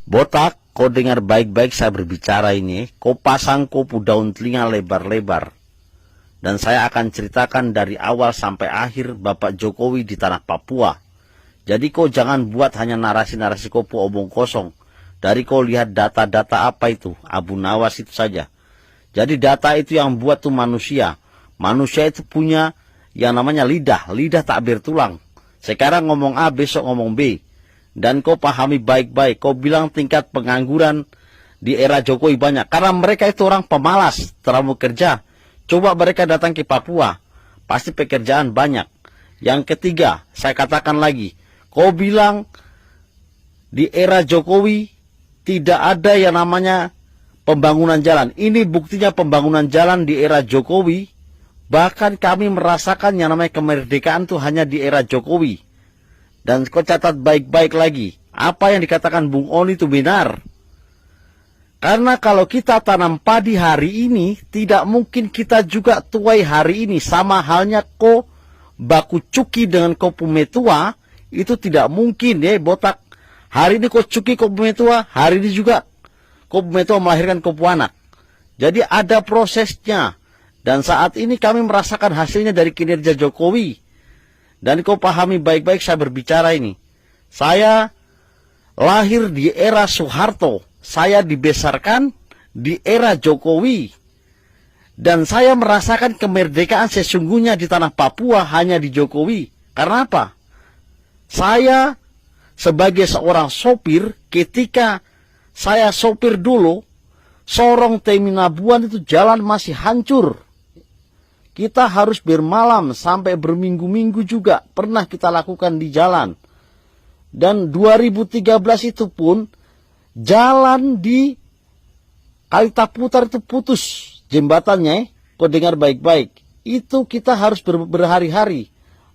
Botak, kau dengar baik-baik saya berbicara ini. Kau pasang kopu daun telinga lebar-lebar. Dan saya akan ceritakan dari awal sampai akhir Bapak Jokowi di tanah Papua. Jadi kau jangan buat hanya narasi-narasi kopu omong kosong. Dari kau lihat data-data apa itu, Abu Nawas itu saja. Jadi data itu yang buat tuh manusia. Manusia itu punya yang namanya lidah. Lidah tak bertulang. Sekarang ngomong A, besok ngomong B. Dan kau pahami baik-baik. Kau bilang tingkat pengangguran di era Jokowi banyak. Karena mereka itu orang pemalas, terlalu kerja. Coba mereka datang ke Papua. Pasti pekerjaan banyak. Yang ketiga, saya katakan lagi. Kau bilang di era Jokowi tidak ada yang namanya pembangunan jalan. Ini buktinya pembangunan jalan di era Jokowi. Bahkan kami merasakan yang namanya kemerdekaan itu hanya di era Jokowi. Dan kau catat baik-baik lagi. Apa yang dikatakan Bung Oni itu benar. Karena kalau kita tanam padi hari ini, tidak mungkin kita juga tuai hari ini. Sama halnya kau baku cuki dengan kau pumetua, itu tidak mungkin ya botak. Hari ini kau cuki kau pumetua, hari ini juga kau pumetua melahirkan kau anak. Jadi ada prosesnya. Dan saat ini kami merasakan hasilnya dari kinerja Jokowi. Dan kau pahami baik-baik saya berbicara ini. Saya lahir di era Soeharto. Saya dibesarkan di era Jokowi. Dan saya merasakan kemerdekaan sesungguhnya di tanah Papua hanya di Jokowi. Karena apa? Saya sebagai seorang sopir, ketika saya sopir dulu, Sorong Teminabuan itu jalan masih hancur. Kita harus bermalam sampai berminggu-minggu juga pernah kita lakukan di jalan. Dan 2013 itu pun jalan di Kalitaputar itu putus jembatannya. Kau dengar baik-baik. Itu kita harus berhari-hari.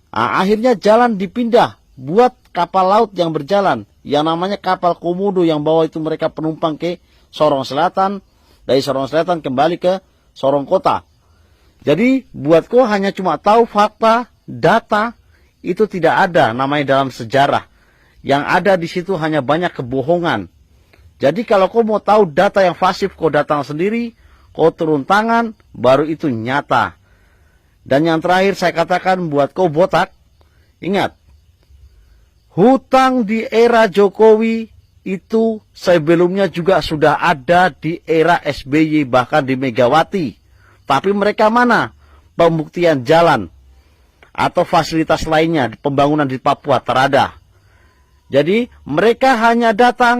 Akhirnya jalan dipindah buat kapal laut yang berjalan. Yang namanya kapal Komodo yang bawa itu mereka penumpang ke Sorong Selatan. Dari Sorong Selatan kembali ke Sorong Kota. Jadi buat kau hanya cuma tahu fakta, data, itu tidak ada namanya dalam sejarah. Yang ada di situ hanya banyak kebohongan. Jadi kalau kau mau tahu data yang fasif, kau datang sendiri, kau turun tangan, baru itu nyata. Dan yang terakhir saya katakan buat kau botak, ingat, hutang di era Jokowi itu sebelumnya juga sudah ada di era SBY, bahkan di Megawati. Tapi mereka mana? Pembuktian jalan atau fasilitas lainnya, pembangunan di Papua terada. Jadi mereka hanya datang